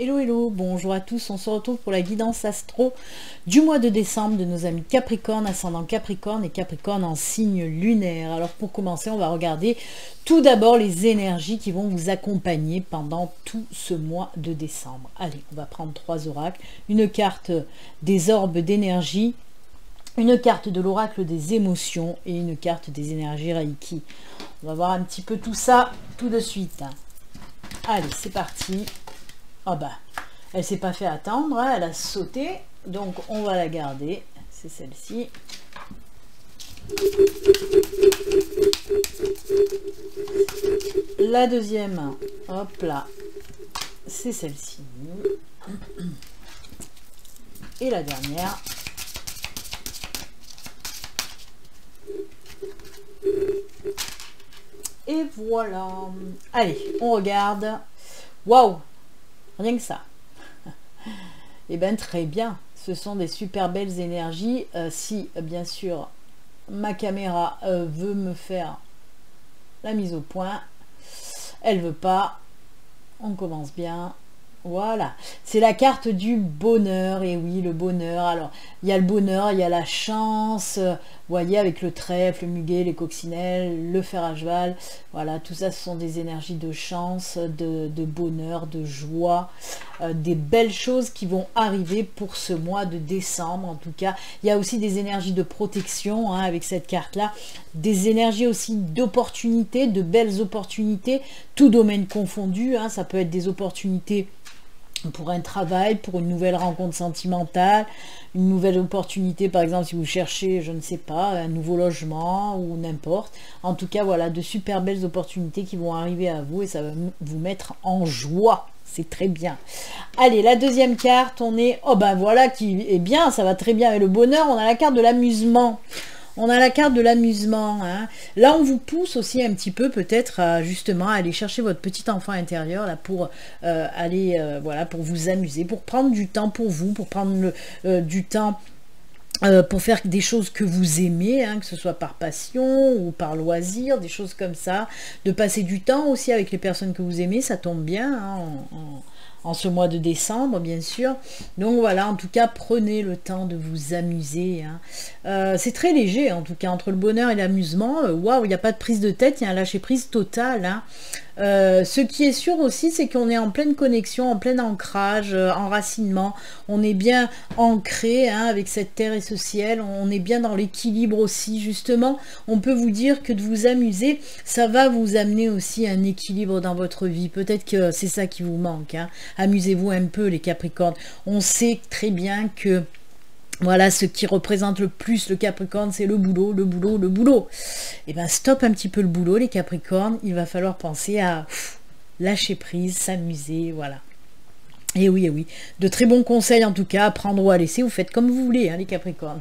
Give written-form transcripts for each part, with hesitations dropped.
Hello hello, bonjour à tous, on se retrouve pour la guidance astro du mois de décembre de nos amis Capricorne, ascendant Capricorne et Capricorne en signe lunaire. Alors pour commencer, on va regarder tout d'abord les énergies qui vont vous accompagner pendant tout ce mois de décembre. Allez, on va prendre 3 oracles, une carte des orbes d'énergie, une carte de l'oracle des émotions et une carte des énergies Reiki. On va voir un petit peu tout ça tout de suite. Allez, c'est parti. Oh bah, elle s'est pas fait attendre, hein, elle a sauté, donc on va la garder, c'est celle-ci. La deuxième, hop là, c'est celle-ci. Et la dernière. Et voilà. Allez, on regarde. Waouh! Rien que ça. Et bien très bien, ce sont des super belles énergies. Si bien sûr ma caméra veut me faire la mise au point, elle veut pas, on commence bien. Voilà, c'est la carte du bonheur, et oui, le bonheur. Alors, il y a le bonheur, il y a la chance, vous voyez, avec le trèfle, le muguet, les coccinelles, le fer à cheval, voilà, tout ça, ce sont des énergies de chance, de bonheur, de joie, des belles choses qui vont arriver pour ce mois de décembre, en tout cas. Il y a aussi des énergies de protection, hein, avec cette carte-là, des énergies aussi d'opportunités, de belles opportunités, tout domaine confondu, hein, ça peut être des opportunités pour un travail, pour une nouvelle rencontre sentimentale, une nouvelle opportunité, par exemple si vous cherchez, je ne sais pas, un nouveau logement ou n'importe. En tout cas, voilà, de super belles opportunités qui vont arriver à vous et ça va vous mettre en joie. C'est très bien. Allez, la deuxième carte, on est, oh ben voilà, qui est bien, ça va très bien avec le bonheur, on a la carte de l'amusement. On a la carte de l'amusement, hein. Là, on vous pousse aussi un petit peu peut-être à justement aller chercher votre petit enfant intérieur là pour aller, voilà, pour vous amuser, pour prendre du temps pour vous, pour prendre du temps pour faire des choses que vous aimez, hein, que ce soit par passion ou par loisir, des choses comme ça, de passer du temps aussi avec les personnes que vous aimez, ça tombe bien, hein, en ce mois de décembre, bien sûr. Donc voilà, en tout cas, prenez le temps de vous amuser, hein. C'est très léger, en tout cas, entre le bonheur et l'amusement. Waouh, il n'y a pas de prise de tête, il y a un lâcher-prise total, hein. Ce qui est sûr aussi, c'est qu'on est en pleine connexion, en plein ancrage, enracinement. On est bien ancré, hein, avec cette terre et ce ciel. On est bien dans l'équilibre aussi, justement. On peut vous dire que de vous amuser, ça va vous amener aussi un équilibre dans votre vie. Peut-être que c'est ça qui vous manque, hein. Amusez-vous un peu, les Capricornes. On sait très bien que voilà, ce qui représente le plus le Capricorne, c'est le boulot, le boulot, le boulot. Et bien, stop un petit peu le boulot, les Capricornes. Il va falloir penser à lâcher prise, s'amuser, voilà. Et oui, de très bons conseils en tout cas, à prendre ou à laisser, vous faites comme vous voulez, hein, les Capricornes.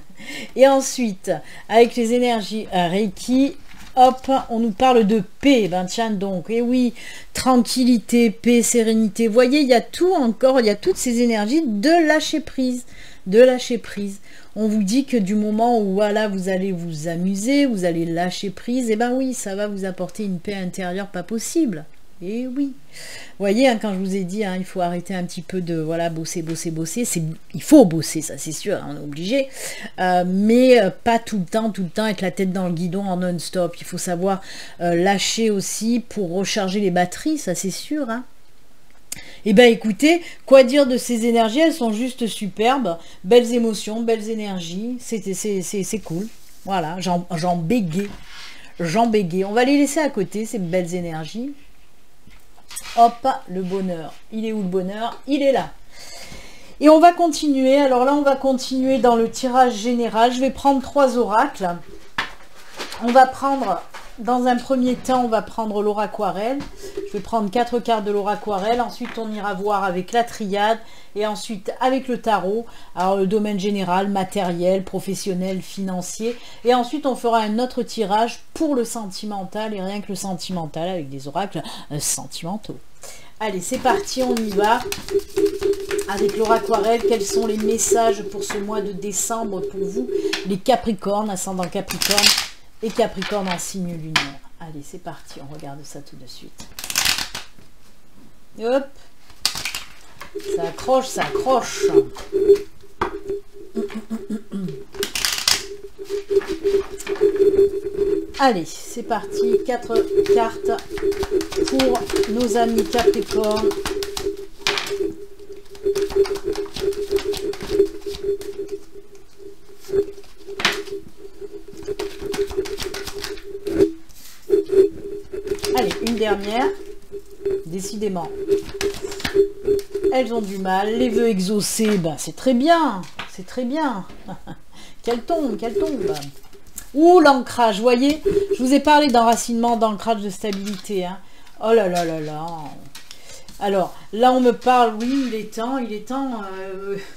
Et ensuite, avec les énergies Reiki, hop, on nous parle de paix, ben tiens donc, et oui, tranquillité, paix, sérénité. Vous voyez, il y a tout encore, il y a toutes ces énergies de lâcher prise. De lâcher prise. On vous dit que du moment où voilà, vous allez vous amuser, vous allez lâcher prise, et ben oui, ça va vous apporter une paix intérieure pas possible. Et oui. Vous voyez, hein, quand je vous ai dit, hein, il faut arrêter un petit peu de voilà, bosser. Il faut bosser, ça c'est sûr, hein, on est obligé. Mais pas tout le temps avec la tête dans le guidon en non-stop. Il faut savoir lâcher aussi pour recharger les batteries, ça c'est sûr, hein. Et bien écoutez, quoi dire de ces énergies, elles sont juste superbes, belles émotions, belles énergies, c'est cool, voilà, j'en bégayais, on va les laisser à côté, ces belles énergies. Hop, le bonheur, il est où le bonheur? Il est là. Et on va continuer, alors là on va continuer dans le tirage général, je vais prendre 3 oracles, on va prendre... Dans un premier temps, on va prendre l'auraquarelle. Je vais prendre 4 cartes de l'auraquarelle. Ensuite, on ira voir avec la triade. Et ensuite, avec le tarot. Alors, le domaine général, matériel, professionnel, financier. Et ensuite, on fera un autre tirage pour le sentimental. Et rien que le sentimental, avec des oracles sentimentaux. Allez, c'est parti, on y va. Avec l'auraquarelle, quels sont les messages pour ce mois de décembre pour vous, les Capricornes, ascendant Capricorne et Capricorne en signe lunaire. Allez, c'est parti, on regarde ça tout de suite. Hop. Ça accroche, ça accroche. Allez, c'est parti. 4 cartes pour nos amis Capricorne. Allez, une dernière. Décidément. Elles ont du mal. Les vœux exaucés, ben, c'est très bien. C'est très bien. Qu'elle tombe, qu'elle tombe. Ouh, l'ancrage, voyez, je vous ai parlé d'enracinement, d'ancrage, de stabilité. Hein. Oh là là là là. Alors, là, on me parle, oui, il est temps,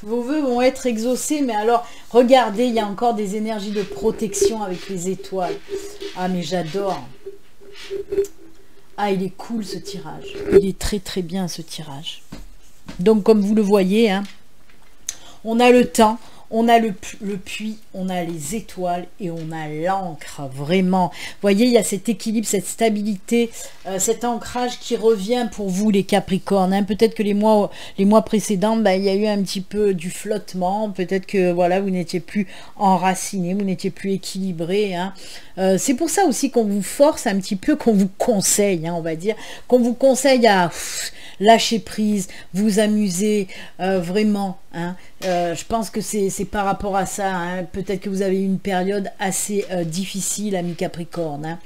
vos vœux vont être exaucés, mais alors, regardez, il y a encore des énergies de protection avec les étoiles. Ah, mais j'adore. Ah, il est cool, ce tirage. Il est très, très bien, ce tirage. Donc, comme vous le voyez, hein, on a le temps. On a le puits, on a les étoiles et on a l'encre, vraiment. Vous voyez, il y a cet équilibre, cette stabilité, cet ancrage qui revient pour vous, les Capricornes. Hein. Peut-être que les mois précédents, ben, il y a eu un petit peu du flottement. Peut-être que voilà, vous n'étiez plus enraciné, vous n'étiez plus équilibré. Hein. C'est pour ça aussi qu'on vous force un petit peu, qu'on vous conseille, hein, on va dire, qu'on vous conseille à lâcher prise, vous amuser, vraiment. Hein. Je pense que c'est par rapport à ça, hein. Peut-être que vous avez eu une période assez difficile, amis Capricorne. Hein.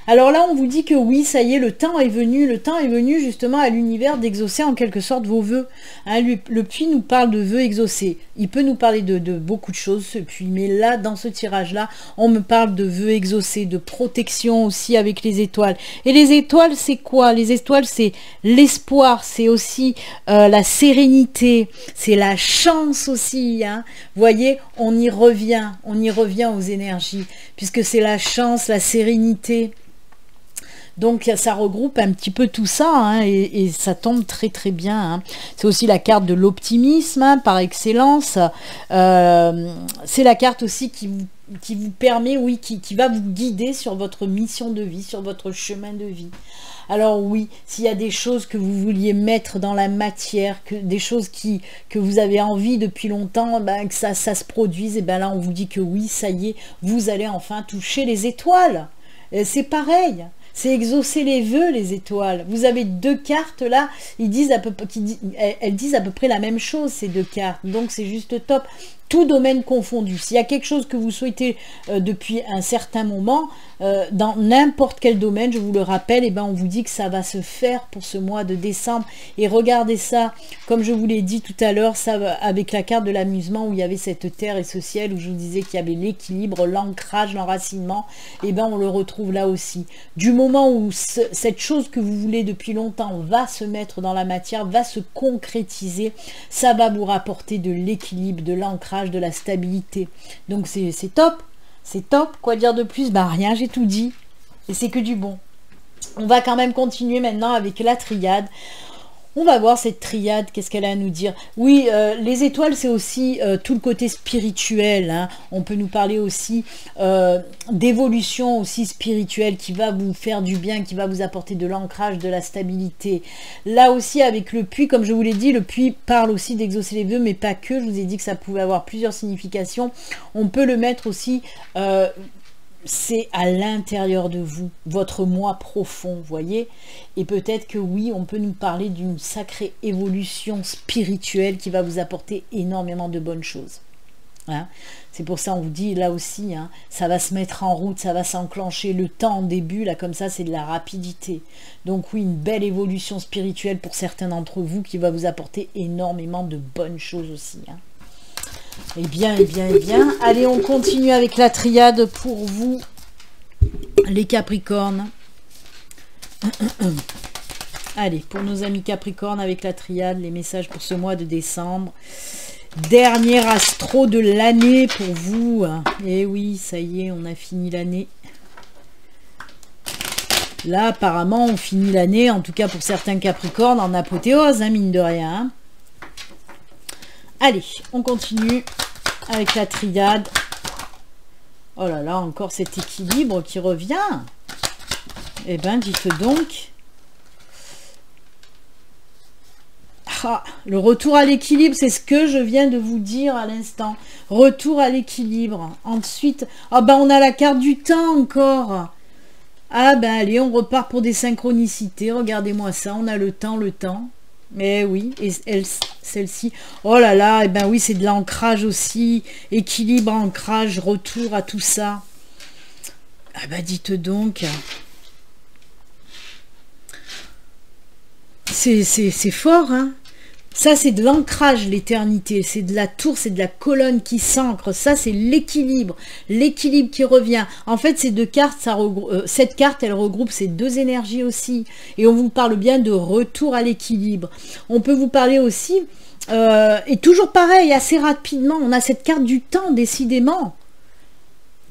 Alors là, on vous dit que oui, ça y est, le temps est venu justement à l'univers d'exaucer en quelque sorte vos vœux. Hein, le puits nous parle de vœux exaucés. Il peut nous parler de beaucoup de choses, ce puits, mais là, dans ce tirage-là, on me parle de vœux exaucés, de protection aussi avec les étoiles. Et les étoiles, c'est quoi? Les étoiles, c'est l'espoir, c'est aussi la sérénité, c'est la chance aussi. Hein. Vous voyez, on y revient aux énergies, puisque c'est la chance, la sérénité. Donc ça regroupe un petit peu tout ça, hein, et ça tombe très très bien. Hein. C'est aussi la carte de l'optimisme, hein, par excellence. C'est la carte aussi qui vous permet, oui, qui va vous guider sur votre mission de vie, sur votre chemin de vie. Alors oui, s'il y a des choses que vous vouliez mettre dans la matière, des choses que vous avez envie depuis longtemps, ben, que ça se produise, et ben là on vous dit que oui, ça y est, vous allez enfin toucher les étoiles. C'est pareil. C'est exaucer les vœux, les étoiles. Vous avez deux cartes là, elles disent à peu près la même chose, ces deux cartes. Donc c'est juste top. Tout domaine confondu. S'il y a quelque chose que vous souhaitez depuis un certain moment, dans n'importe quel domaine, je vous le rappelle, et ben on vous dit que ça va se faire pour ce mois de décembre. Et regardez ça, comme je vous l'ai dit tout à l'heure, ça avec la carte de l'amusement où il y avait cette terre et ce ciel, où je vous disais qu'il y avait l'équilibre, l'ancrage, l'enracinement, et ben on le retrouve là aussi. Du moment où cette chose que vous voulez depuis longtemps va se mettre dans la matière, va se concrétiser, ça va vous rapporter de l'équilibre, de l'ancrage, de la stabilité. Donc c'est top, c'est top. Quoi dire de plus? Ben rien, j'ai tout dit. Et c'est que du bon. On va quand même continuer maintenant avec la triade. On va voir cette triade, qu'est-ce qu'elle a à nous dire. Oui, les étoiles, c'est aussi tout le côté spirituel. Hein. On peut nous parler aussi d'évolution aussi spirituelle qui va vous faire du bien, qui va vous apporter de l'ancrage, de la stabilité. Là aussi, avec le puits, comme je vous l'ai dit, le puits parle aussi d'exaucer les vœux, mais pas que. Je vous ai dit que ça pouvait avoir plusieurs significations. On peut le mettre aussi... c'est à l'intérieur de vous, votre moi profond, voyez. Et peut-être que oui, on peut nous parler d'une sacrée évolution spirituelle qui va vous apporter énormément de bonnes choses. Hein. C'est pour ça on vous dit là aussi, hein, ça va se mettre en route, ça va s'enclencher. Le temps en début, là comme ça, c'est de la rapidité. Donc oui, une belle évolution spirituelle pour certains d'entre vous qui va vous apporter énormément de bonnes choses aussi. Hein. Eh bien, eh bien, eh bien. Allez, on continue avec la triade pour vous, les Capricornes. Allez, pour nos amis Capricornes avec la triade, les messages pour ce mois de décembre. Dernier astro de l'année pour vous. Eh oui, ça y est, on a fini l'année. Là, apparemment, on finit l'année, en tout cas pour certains Capricornes, en apothéose, hein, mine de rien. Allez, on continue avec la triade. Oh là là, encore cet équilibre qui revient. Eh bien, dites donc. Ah, le retour à l'équilibre, c'est ce que je viens de vous dire à l'instant. Retour à l'équilibre. Ensuite, ah ben on a la carte du temps encore. Ah ben allez, on repart pour des synchronicités. Regardez-moi ça, on a le temps, le temps. Mais oui, et celle-ci, oh là là, et ben oui, c'est de l'ancrage aussi. Équilibre, ancrage, retour à tout ça. Ah ben dites donc. C'est fort, hein. Ça, c'est de l'ancrage, l'éternité. C'est de la tour, c'est de la colonne qui s'ancre. Ça, c'est l'équilibre. L'équilibre qui revient. En fait, ces deux cartes, cette carte, elle regroupe ces deux énergies aussi. Et on vous parle bien de retour à l'équilibre. On peut vous parler aussi, et toujours pareil, assez rapidement, on a cette carte du temps, décidément.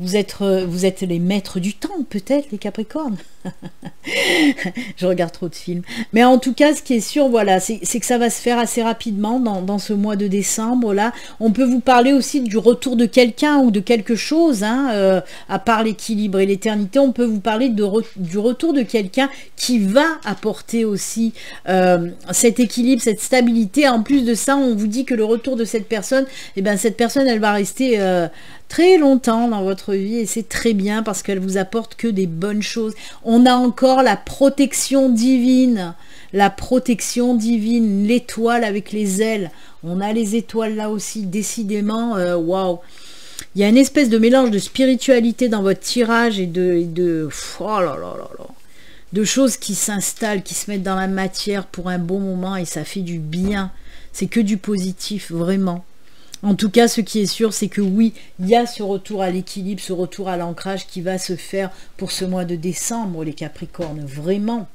Vous êtes les maîtres du temps, peut-être, les Capricornes. Je regarde trop de films. Mais en tout cas, ce qui est sûr, voilà, c'est que ça va se faire assez rapidement dans ce mois de décembre. Là, on peut vous parler aussi du retour de quelqu'un ou de quelque chose, hein, à part l'équilibre et l'éternité. On peut vous parler du retour de quelqu'un qui va apporter aussi cet équilibre, cette stabilité. En plus de ça, on vous dit que le retour de cette personne, eh ben, cette personne, elle va rester très longtemps dans votre vie et c'est très bien parce qu'elle vous apporte que des bonnes choses. On a encore la protection divine, l'étoile avec les ailes. On a les étoiles là aussi, décidément, waouh. Il y a une espèce de mélange de spiritualité dans votre tirage et oh là là là là, de choses qui s'installent, qui se mettent dans la matière pour un bon moment et ça fait du bien. C'est que du positif, vraiment. En tout cas, ce qui est sûr, c'est que oui, il y a ce retour à l'équilibre, ce retour à l'ancrage qui va se faire pour ce mois de décembre, les Capricornes, vraiment.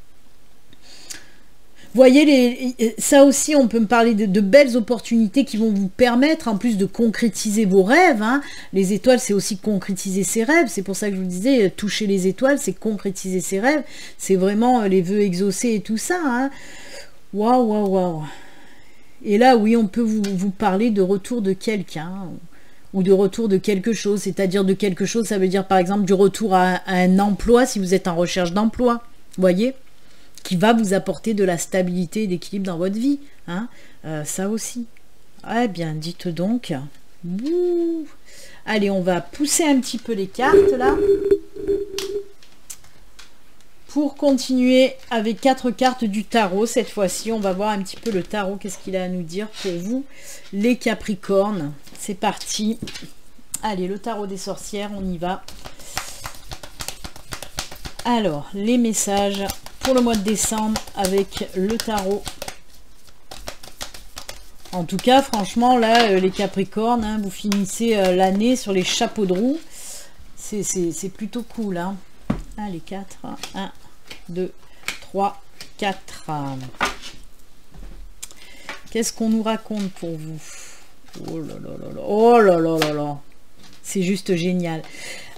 Vous voyez, ça aussi, on peut me parler de belles opportunités qui vont vous permettre, en plus de concrétiser vos rêves. Hein. Les étoiles, c'est aussi concrétiser ses rêves. C'est pour ça que je vous disais, toucher les étoiles, c'est concrétiser ses rêves. C'est vraiment les vœux exaucés et tout ça. Hein. Waouh, waouh, waouh. Et là, oui, on peut vous parler de retour de quelqu'un ou de retour de quelque chose. C'est-à-dire de quelque chose, ça veut dire par exemple du retour à un emploi si vous êtes en recherche d'emploi. Vous voyez, qui va vous apporter de la stabilité et d'équilibre dans votre vie. Hein. Ça aussi. Eh bien, dites donc. Bouh. Allez, on va pousser un petit peu les cartes là. Pour continuer avec 4 cartes du tarot, cette fois-ci, on va voir un petit peu le tarot, qu'est-ce qu'il a à nous dire pour vous, les Capricornes. C'est parti. Allez, le tarot des sorcières, on y va. Alors, les messages pour le mois de décembre avec le tarot. En tout cas, franchement, là, les Capricornes, hein, vous finissez l'année sur les chapeaux de roue. C'est plutôt cool, hein. Allez, 4, 1, 2, 3, 4. Qu'est-ce qu'on nous raconte pour vous? Oh là là là là, oh là là là là. C'est juste génial.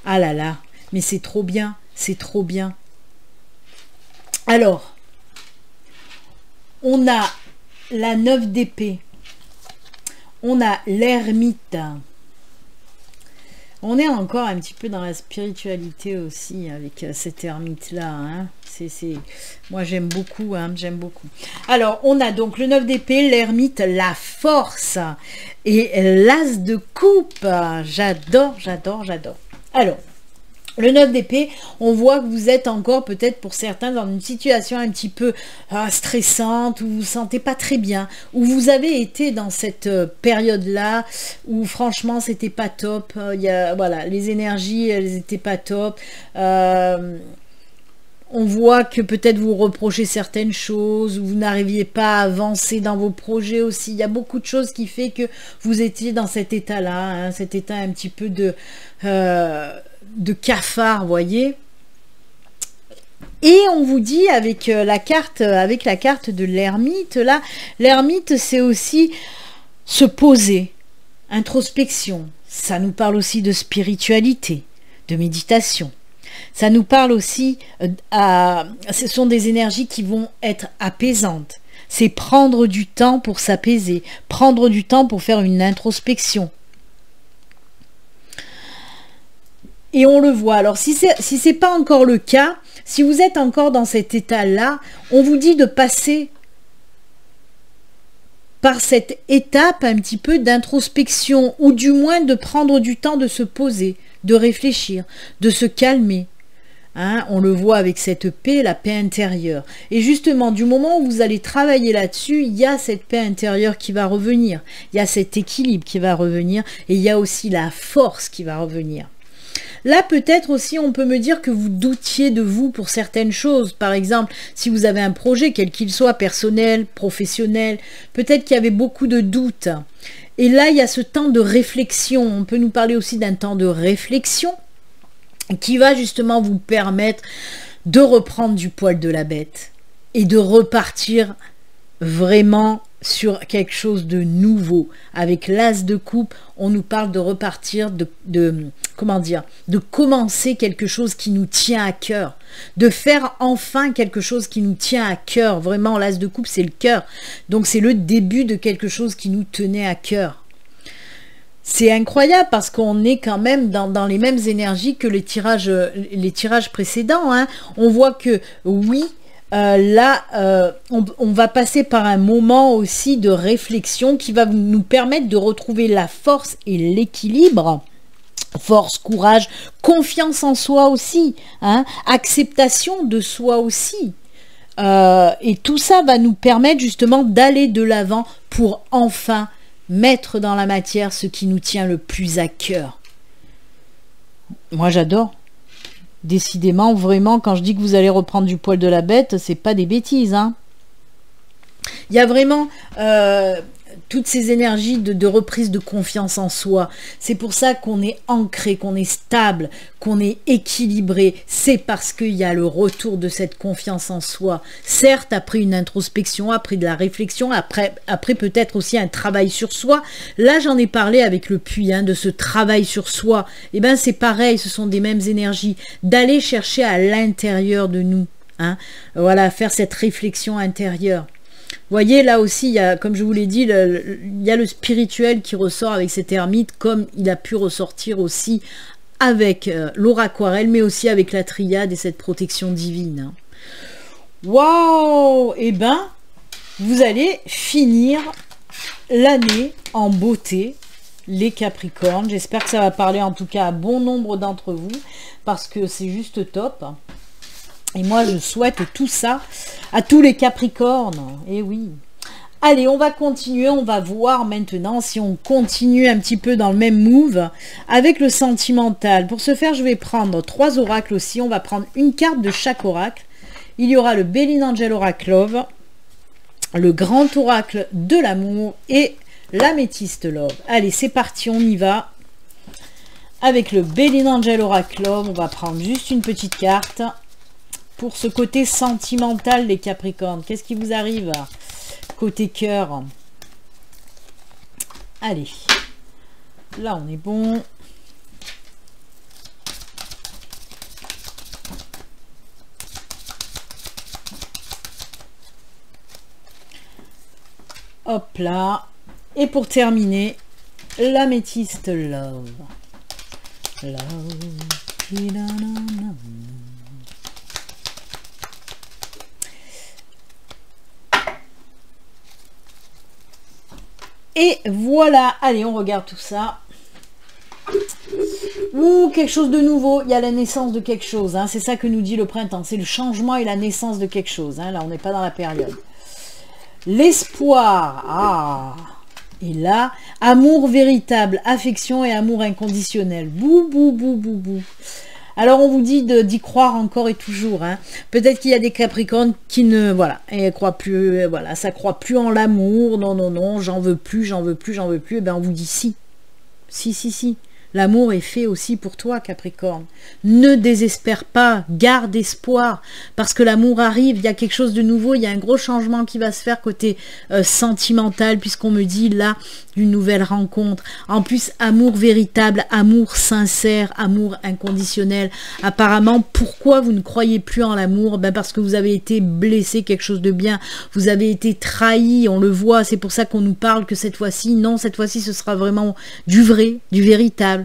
Ah là là, mais c'est trop bien, c'est trop bien. Alors, on a la 9 d'épée. On a l'ermite. On est encore un petit peu dans la spiritualité aussi avec cet ermite-là. Hein. Moi, j'aime beaucoup. Hein, j'aime beaucoup. Alors, on a donc le 9 d'épée, l'ermite, la force et l'as de coupe. J'adore, j'adore, j'adore. Alors, le 9 d'épée, on voit que vous êtes encore peut-être pour certains dans une situation un petit peu stressante, où vous vous sentez pas très bien, où vous avez été dans cette période-là, où franchement c'était pas top, voilà, les énergies elles étaient pas top, on voit que peut-être vous reprochez certaines choses, ou vous n'arriviez pas à avancer dans vos projets aussi, il y a beaucoup de choses qui fait que vous étiez dans cet état-là, hein, cet état un petit peu de cafard, voyez. Et on vous dit avec la carte de l'ermite là, l'ermite c'est aussi se poser, introspection. Ça nous parle aussi de spiritualité, de méditation. Ça nous parle aussi ce sont des énergies qui vont être apaisantes. C'est prendre du temps pour s'apaiser, prendre du temps pour faire une introspection. Et on le voit. Alors, si c'est pas encore le cas, si vous êtes encore dans cet état-là, on vous dit de passer par cette étape un petit peu d'introspection, ou du moins de prendre du temps de se poser, de réfléchir, de se calmer. Hein, on le voit avec cette paix, la paix intérieure. Et justement, du moment où vous allez travailler là-dessus, il y a cette paix intérieure qui va revenir. Il y a cet équilibre qui va revenir. Et il y a aussi la force qui va revenir. Là, peut-être aussi, on peut me dire que vous doutiez de vous pour certaines choses. Par exemple, si vous avez un projet, quel qu'il soit, personnel, professionnel, peut-être qu'il y avait beaucoup de doutes. Et là, il y a ce temps de réflexion. On peut nous parler aussi d'un temps de réflexion qui va justement vous permettre de reprendre du poil de la bête et de repartir vraiment sur quelque chose de nouveau. Avec l'as de coupe, on nous parle de repartir, comment dire, de commencer quelque chose qui nous tient à cœur, de faire enfin quelque chose qui nous tient à cœur. Vraiment, l'as de coupe, c'est le cœur. Donc, c'est le début de quelque chose qui nous tenait à cœur. C'est incroyable parce qu'on est quand même dans les mêmes énergies que les tirages précédents. Hein. On voit que oui, là, on va passer par un moment aussi de réflexion qui va nous permettre de retrouver la force et l'équilibre. Force, courage, confiance en soi aussi, hein, acceptation de soi aussi. Et tout ça va nous permettre justement d'aller de l'avant pour enfin mettre dans la matière ce qui nous tient le plus à cœur. Moi, j'adore. Décidément, vraiment, quand je dis que vous allez reprendre du poil de la bête, c'est pas des bêtises, hein. Il y a vraiment toutes ces énergies de reprise de confiance en soi. C'est pour ça qu'on est ancré, qu'on est stable, qu'on est équilibré. C'est parce qu'il y a le retour de cette confiance en soi. Certes, après une introspection, après de la réflexion, après peut-être aussi un travail sur soi. Là, j'en ai parlé avec le puits, hein, de ce travail sur soi. Et bien, c'est pareil, ce sont des mêmes énergies. D'aller chercher à l'intérieur de nous. Hein, voilà, faire cette réflexion intérieure. Vous voyez, là aussi, il y a, comme je vous l'ai dit, il y a le spirituel qui ressort avec cet ermite, comme il a pu ressortir aussi avec l'aura aquarelle, mais aussi avec la triade et cette protection divine. Waouh! Eh ben, vous allez finir l'année en beauté, les Capricornes. J'espère que ça va parler en tout cas à bon nombre d'entre vous, parce que c'est juste top. Et moi, je souhaite tout ça à tous les Capricornes. Et oui. Allez, on va continuer. On va voir maintenant si on continue un petit peu dans le même move avec le sentimental. Pour ce faire, je vais prendre 3 oracles aussi. On va prendre une carte de chaque oracle. Il y aura le Béline Angel Oracle Love, le Grand Oracle de l'amour et l'Améthyste Love. Allez, c'est parti, on y va. Avec le Béline Angel Oracle Love, on va prendre juste une petite carte. Pour ce côté sentimental, les Capricornes, qu'est-ce qui vous arrive côté cœur? Allez, là on est bon. Hop là. Et pour terminer, l'Améthyste Love. Et voilà, allez, on regarde tout ça. Ouh, quelque chose de nouveau, il y a la naissance de quelque chose, hein. C'est ça que nous dit le printemps, c'est le changement et la naissance de quelque chose, hein. Là, on n'est pas dans la période. L'espoir, ah, et là, amour véritable, affection et amour inconditionnel. Bou, bou, bou, bou, bou. Alors on vous dit d'y croire encore et toujours, hein. Peut-être qu'il y a des Capricornes qui ne, voilà, et croient plus, voilà, ça croit plus en l'amour, non, non, non, j'en veux plus, j'en veux plus, j'en veux plus, et bien on vous dit si, si, si, si. L'amour est fait aussi pour toi, Capricorne. Ne désespère pas, garde espoir, parce que l'amour arrive, il y a quelque chose de nouveau, il y a un gros changement qui va se faire côté sentimental, puisqu'on me dit là, une nouvelle rencontre. En plus, amour véritable, amour sincère, amour inconditionnel. Apparemment, pourquoi vous ne croyez plus en l'amour? Ben parce que vous avez été blessé, quelque chose de bien. Vous avez été trahi, on le voit, c'est pour ça qu'on nous parle que cette fois-ci, non, cette fois-ci, ce sera vraiment du vrai, du véritable.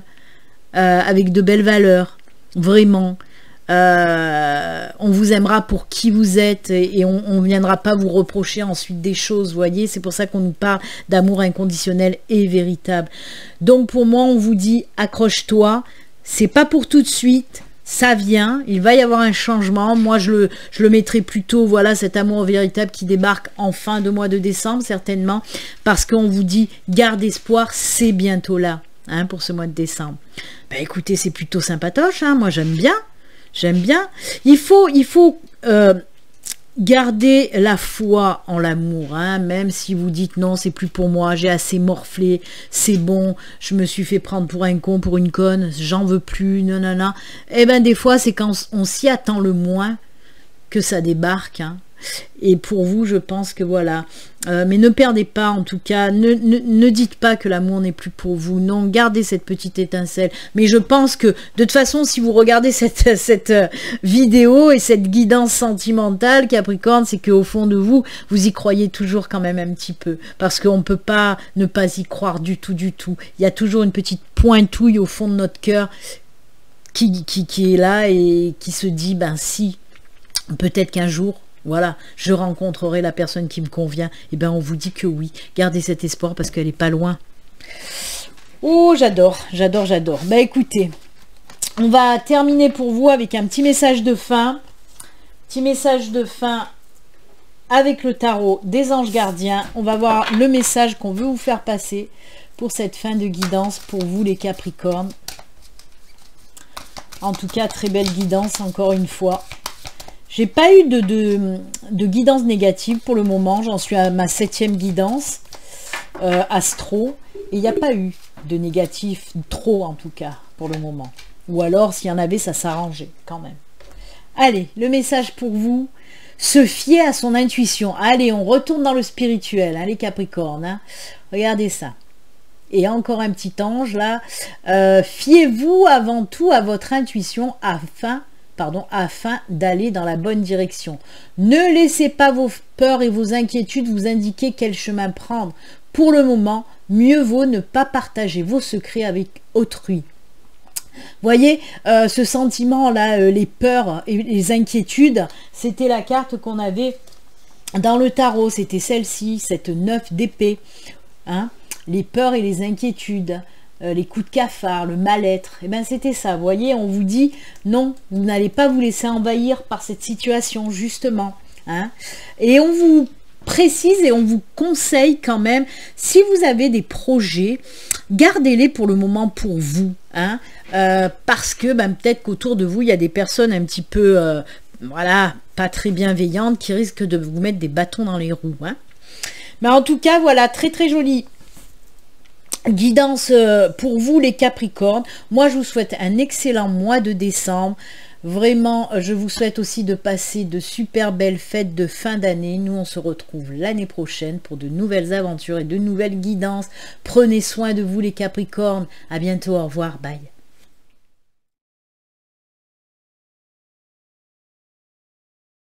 Avec de belles valeurs, vraiment. On vous aimera pour qui vous êtes et on ne viendra pas vous reprocher ensuite des choses, vous voyez. C'est pour ça qu'on nous parle d'amour inconditionnel et véritable. Donc pour moi, on vous dit accroche-toi. C'est pas pour tout de suite. Ça vient, il va y avoir un changement. Moi, je le mettrai plutôt, voilà, cet amour véritable qui débarque en fin de mois de décembre, certainement, parce qu'on vous dit, garde espoir, c'est bientôt là, hein, pour ce mois de décembre. Ben, écoutez, c'est plutôt sympatoche, hein, moi j'aime bien, j'aime bien. Il faut garder la foi en l'amour, hein, même si vous dites non, c'est plus pour moi, j'ai assez morflé, c'est bon, je me suis fait prendre pour un con, pour une conne, j'en veux plus, non, non, non. Eh ben des fois, c'est quand on s'y attend le moins que ça débarque, hein. Et pour vous, je pense que voilà. Mais ne perdez pas, en tout cas, ne dites pas que l'amour n'est plus pour vous. Non, gardez cette petite étincelle. Mais je pense que, de toute façon, si vous regardez cette vidéo et cette guidance sentimentale, Capricorne, c'est qu'au fond de vous, vous y croyez toujours quand même un petit peu. Parce qu'on ne peut pas ne pas y croire du tout, du tout. Il y a toujours une petite pointouille au fond de notre cœur qui est là et qui se dit, ben si, peut-être qu'un jour, voilà, je rencontrerai la personne qui me convient. Et bien, on vous dit que oui. Gardez cet espoir parce qu'elle n'est pas loin. Oh, j'adore, j'adore, j'adore. Ben, écoutez, on va terminer pour vous avec un petit message de fin. Petit message de fin avec le tarot des anges gardiens. On va voir le message qu'on veut vous faire passer pour cette fin de guidance pour vous, les Capricornes. En tout cas, très belle guidance, encore une fois. J'ai pas eu de guidance négative pour le moment. J'en suis à ma 7e guidance astro. Et il n'y a pas eu de négatif, trop en tout cas, pour le moment. Ou alors, s'il y en avait, ça s'arrangeait quand même. Allez, le message pour vous. Se fier à son intuition. Allez, on retourne dans le spirituel, hein, les Capricornes. Hein. Regardez ça. Et encore un petit ange là. Fiez-vous avant tout à votre intuition afin d'aller dans la bonne direction. Ne laissez pas vos peurs et vos inquiétudes vous indiquer quel chemin prendre. Pour le moment, mieux vaut ne pas partager vos secrets avec autrui. Voyez, ce sentiment-là, les peurs et les inquiétudes, c'était la carte qu'on avait dans le tarot. C'était celle-ci, cette 9 d'épée. Hein, les peurs et les inquiétudes. Les coups de cafard, le mal-être, et bien c'était ça, vous voyez, on vous dit non, vous n'allez pas vous laisser envahir par cette situation, justement, hein. Et on vous précise et on vous conseille quand même, si vous avez des projets, gardez-les pour le moment pour vous, hein, parce que ben, peut-être qu'autour de vous, il y a des personnes un petit peu, voilà, pas très bienveillantes, qui risquent de vous mettre des bâtons dans les roues, hein. Mais en tout cas, voilà, très très joli guidance pour vous les Capricornes. Moi je vous souhaite un excellent mois de décembre. Vraiment, je vous souhaite aussi de passer de super belles fêtes de fin d'année. Nous on se retrouve l'année prochaine pour de nouvelles aventures et de nouvelles guidances. Prenez soin de vous les Capricornes. À bientôt, au revoir, bye.